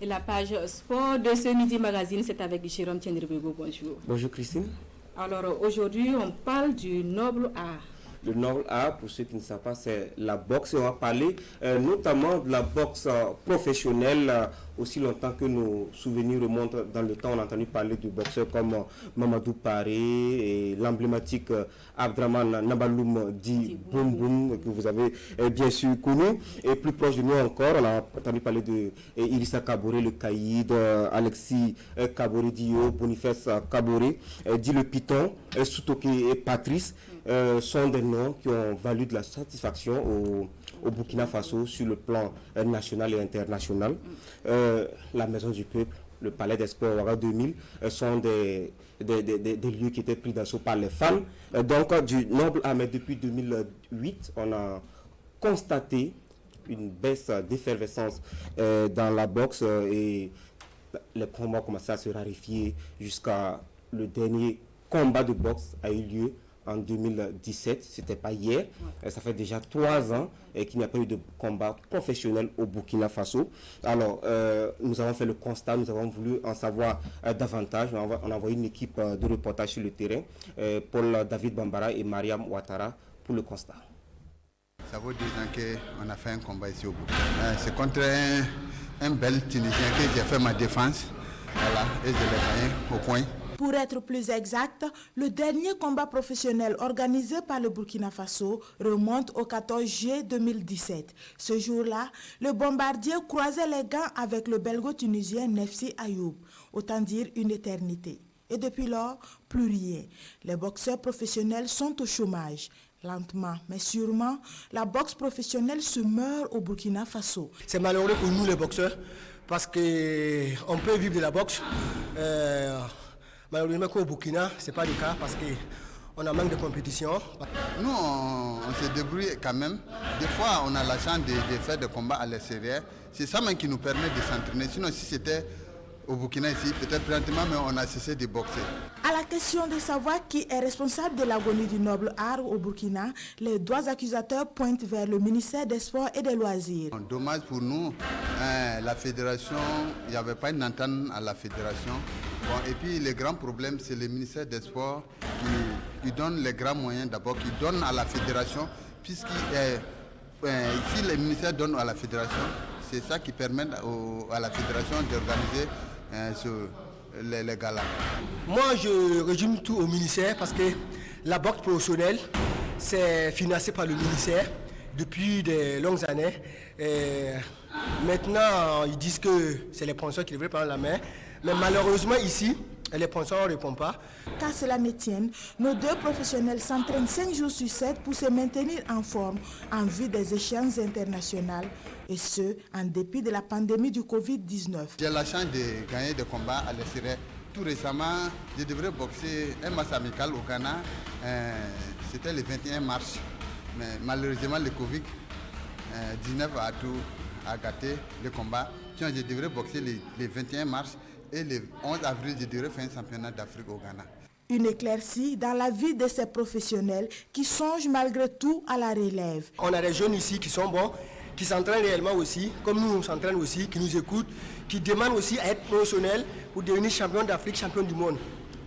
La page sport de ce Midi Magazine, c'est avec Jérôme Tiendribego. Bonjour. Bonjour Christine. Alors aujourd'hui, on parle du noble art. Le noble art, pour ceux qui ne savent pas, c'est la boxe. Et on va parler notamment de la boxe professionnelle. Aussi longtemps que nos souvenirs remontent dans le temps, on a entendu parler de boxeurs comme Mamadou Paré et l'emblématique Abdraman Nabaloum dit Boum Boum, que vous avez bien sûr connu. Et plus proche de nous encore, on a entendu parler de Irissa Kaboré, le Caïd, Alexis Kaboré Dio, Boniface Kaboré, dit le Python, Soutoké et Patrice. Sont des noms qui ont valu de la satisfaction au Burkina Faso sur le plan national et international. La Maison du Peuple, le Palais des Sports Ouaga 2000 sont des lieux qui étaient pris d'assaut par les fans. Donc du noble art, mais depuis 2008, on a constaté une baisse d'effervescence dans la boxe et les combats ont commencé à se raréfier jusqu'à le dernier combat de boxe a eu lieu en 2017, c'était pas hier, ça fait déjà 3 ans qu'il n'y a pas eu de combat professionnel au Burkina Faso. Alors, nous avons fait le constat, nous avons voulu en savoir davantage. On a envoyé une équipe de reportage sur le terrain, Paul David Bambara et Mariam Ouattara pour le constat. Ça vaut 2 ans qu'on a fait un combat ici au Burkina. C'est contre un bel Tunisien que j'ai fait ma défense, voilà, et je l'ai gagné au point. Pour être plus exact, le dernier combat professionnel organisé par le Burkina Faso remonte au 14 juillet 2017. Ce jour-là, le bombardier croisait les gants avec le belgo-tunisien Nefsi Ayoub, autant dire une éternité. Et depuis lors, plus rien. Les boxeurs professionnels sont au chômage. Lentement, mais sûrement, la boxe professionnelle se meurt au Burkina Faso. C'est malheureux pour nous les boxeurs, parce qu'on peut vivre de la boxe. Malheureusement qu'au Burkina, ce n'est pas le cas parce qu'on a manque de compétition. Nous, on se débrouille quand même. Des fois, on a la chance de faire des combats à l'extérieur. C'est ça même qui nous permet de s'entraîner. Sinon, si c'était au Burkina ici, peut-être présentement, mais on a cessé de boxer. À la question de savoir qui est responsable de l'agonie du noble art au Burkina, les doigts accusateurs pointent vers le ministère des Sports et des Loisirs. Dommage pour nous, la fédération, il n'y avait pas une entente à la fédération. Bon, et puis le grand problème, c'est le ministère des Sports qui donne les grands moyens d'abord, qui donne à la fédération, puisque si le ministère donne à la fédération, c'est ça qui permet à la fédération d'organiser les galas. Moi, je résume tout au ministère parce que la boxe professionnelle, c'est financé par le ministère depuis de longues années. Et maintenant, ils disent que c'est les sponsors qui devraient prendre la main. Mais malheureusement, ici, les sponsors ne répondent pas. Qu'à cela ne tienne, nos 2 professionnels s'entraînent 5 jours sur 7 pour se maintenir en forme en vue des échéances internationales. Et ce, en dépit de la pandémie du Covid-19. J'ai la chance de gagner des combats à l'extérieur. Tout récemment, je devrais boxer un match amical au Ghana. C'était le 21 mars. Mais malheureusement, le Covid-19 a gâté le combat. Sinon, je devrais boxer le 21 mars et le 11 avril, je devrais faire un championnat d'Afrique au Ghana. Une éclaircie dans la vie de ces professionnels qui songent malgré tout à la relève. On a des jeunes ici qui sont bons, qui s'entraînent réellement aussi, comme nous on s'entraîne aussi, qui nous écoutent, qui demandent aussi à être professionnels pour devenir champion d'Afrique, champion du monde.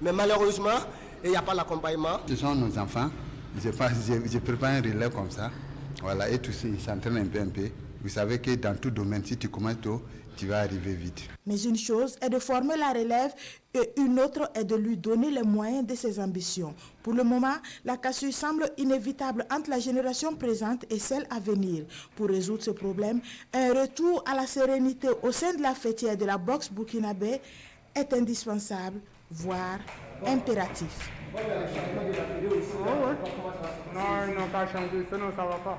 Mais malheureusement, il n'y a pas l'accompagnement. Ce sont nos enfants, je prépare un relais comme ça, voilà, et tous ils s'entraînent un peu. Vous savez que dans tout domaine, si tu commences tôt, tu vas arriver vite. Mais une chose est de former la relève et une autre est de lui donner les moyens de ses ambitions. Pour le moment, la cassure semble inévitable entre la génération présente et celle à venir. Pour résoudre ce problème, un retour à la sérénité au sein de la fêtière de la boxe burkinabé est indispensable, voire impératif. Non, pas changer, sinon ça va pas.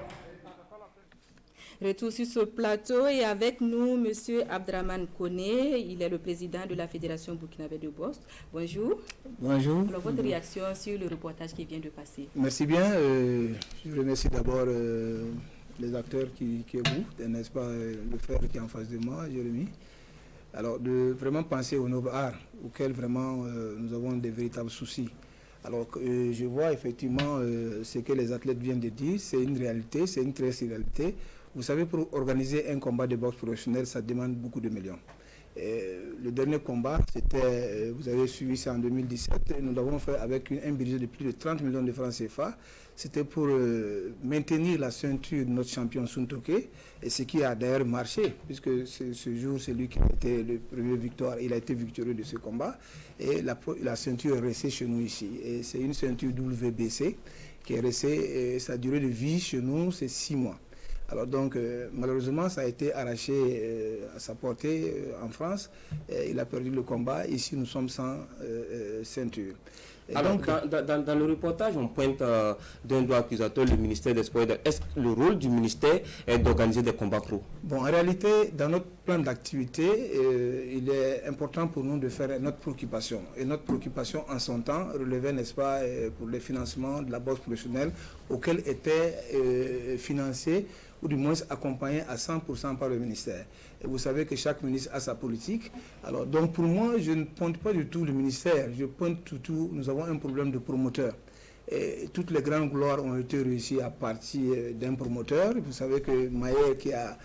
Retour sur ce plateau et avec nous, M. Abdraman Koné, il est le président de la Fédération burkinabé de boxe. Bonjour. Bonjour. Alors, votre réaction sur le reportage qui vient de passer? Merci bien. Je remercie d'abord les acteurs qui écoutent, n'est-ce pas, le frère qui est en face de moi, Jérémy. Alors, de vraiment penser au noble art, auquel vraiment nous avons des véritables soucis. Alors, je vois effectivement ce que les athlètes viennent de dire, c'est une réalité, c'est une triste réalité. Vous savez, pour organiser un combat de boxe professionnel, ça demande beaucoup de millions. Le dernier combat, c'était, vous avez suivi ça en 2017, nous l'avons fait avec un budget de plus de 30 millions de francs CFA. C'était pour maintenir la ceinture de notre champion Suntoke, et ce qui a d'ailleurs marché, puisque ce jour, c'est lui qui a été le premier victoire, il a été victorieux de ce combat, et la ceinture est restée chez nous ici. Et c'est une ceinture WBC qui est restée, et sa durée de vie chez nous, c'est 6 mois. Alors donc, malheureusement, ça a été arraché à sa portée en France. Il a perdu le combat. Ici, nous sommes sans ceinture. Et alors, donc, dans le reportage, on pointe d'un doigt accusateur le ministère des Sports. Est-ce que le rôle du ministère est d'organiser des combats pro? Bon, en réalité, dans notre plan d'activité, il est important pour nous de faire notre préoccupation. Et notre préoccupation, en son temps, relevait, n'est-ce pas, pour les financements de la boxe professionnelle, auquel était financé ou du moins accompagné à 100% par le ministère. Et vous savez que chaque ministre a sa politique. Alors, donc pour moi, je ne pointe pas du tout le ministère, je pointe tout, nous avons un problème de promoteur. Et toutes les grandes gloires ont été réussies à partir d'un promoteur. Vous savez que Maher qui a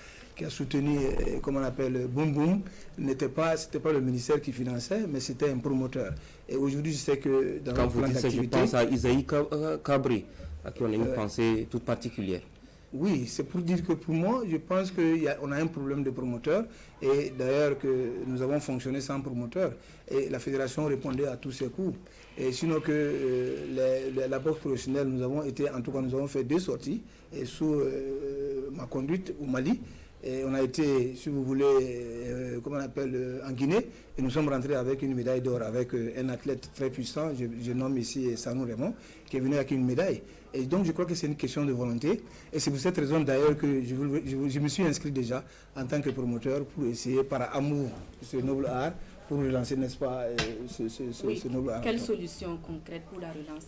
soutenu, comment on appelle, Boom Boom, c'était pas le ministère qui finançait, mais c'était un promoteur. Et aujourd'hui, je sais que dans notre plan d'activité... Je pense à Isaïe Cabri, à qui on a une pensée toute particulière. Oui, c'est pour dire que pour moi, je pense qu'on a un problème de promoteur et d'ailleurs que nous avons fonctionné sans promoteur et la fédération répondait à tous ses coups. Et sinon que la boxe professionnelle, nous avons fait 2 sorties et sous ma conduite au Mali. Et on a été, si vous voulez, en Guinée, et nous sommes rentrés avec une médaille d'or avec un athlète très puissant, je nomme ici Sanou Raymond, qui est venu avec une médaille. Et donc je crois que c'est une question de volonté. Et c'est pour cette raison d'ailleurs que je me suis inscrit déjà en tant que promoteur pour essayer par amour de ce noble art, pour relancer, n'est-ce pas, ce noble art. Quelle solution concrète pour la relance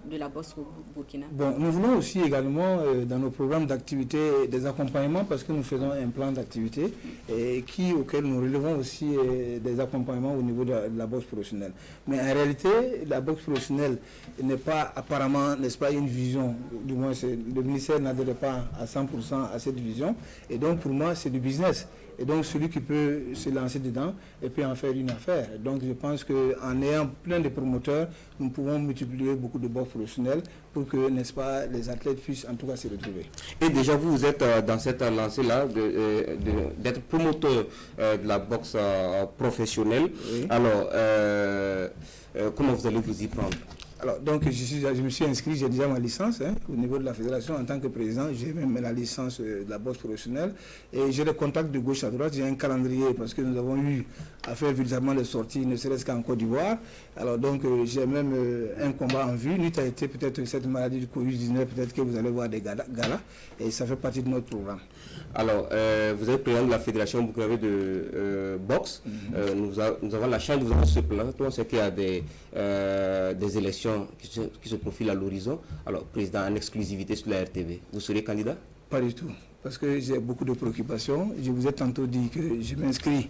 de la boxe au Burkina? Bon, nous voulons aussi également, dans nos programmes d'activité, des accompagnements, parce que nous faisons un plan d'activité auquel nous relevons aussi des accompagnements au niveau de la boxe professionnelle. Mais en réalité, la boxe professionnelle n'est pas apparemment, n'est-ce pas, une vision, du moins le ministère n'adhère pas à 100% à cette vision, et donc pour moi c'est du business. Et donc celui qui peut se lancer dedans et puis en faire une affaire. Donc je pense qu'en ayant plein de promoteurs, nous pouvons multiplier beaucoup de boxe professionnels pour que, n'est-ce pas, les athlètes puissent en tout cas se retrouver. Et déjà vous êtes dans cette lancée-là d'être promoteur de la boxe professionnelle. Oui. Alors, comment vous allez vous y prendre? Alors, donc, je me suis inscrit, j'ai déjà ma licence au niveau de la fédération en tant que président. J'ai même la licence de la boxe professionnelle et j'ai des contacts de gauche à droite. J'ai un calendrier parce que nous avons eu à faire véritablement les sorties, ne serait-ce qu'en Côte d'Ivoire. Alors, donc, j'ai même un combat en vue. Nuit a été peut-être cette maladie du Covid-19, peut-être que vous allez voir des galas et ça fait partie de notre programme. Alors, vous êtes président de la fédération burkinabé de boxe. Nous avons la chance de vous avoir sur ce plateau. C'est qu'il y a des élections qui se profilent à l'horizon. Alors, président, en exclusivité sur la RTV, vous serez candidat? Pas du tout, parce que j'ai beaucoup de préoccupations. Je vous ai tantôt dit que je m'inscris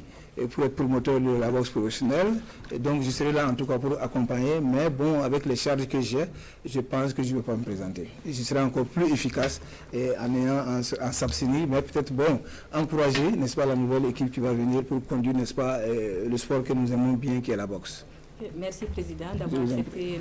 pour être promoteur de la boxe professionnelle. Et donc, je serai là en tout cas pour accompagner. Mais bon, avec les charges que j'ai, je pense que je ne vais pas me présenter. Et je serai encore plus efficace en s'abstenir, mais peut-être, bon, encourager, n'est-ce pas, la nouvelle équipe qui va venir pour conduire, n'est-ce pas, le sport que nous aimons bien, qui est la boxe. Merci, Président, d'avoir accepté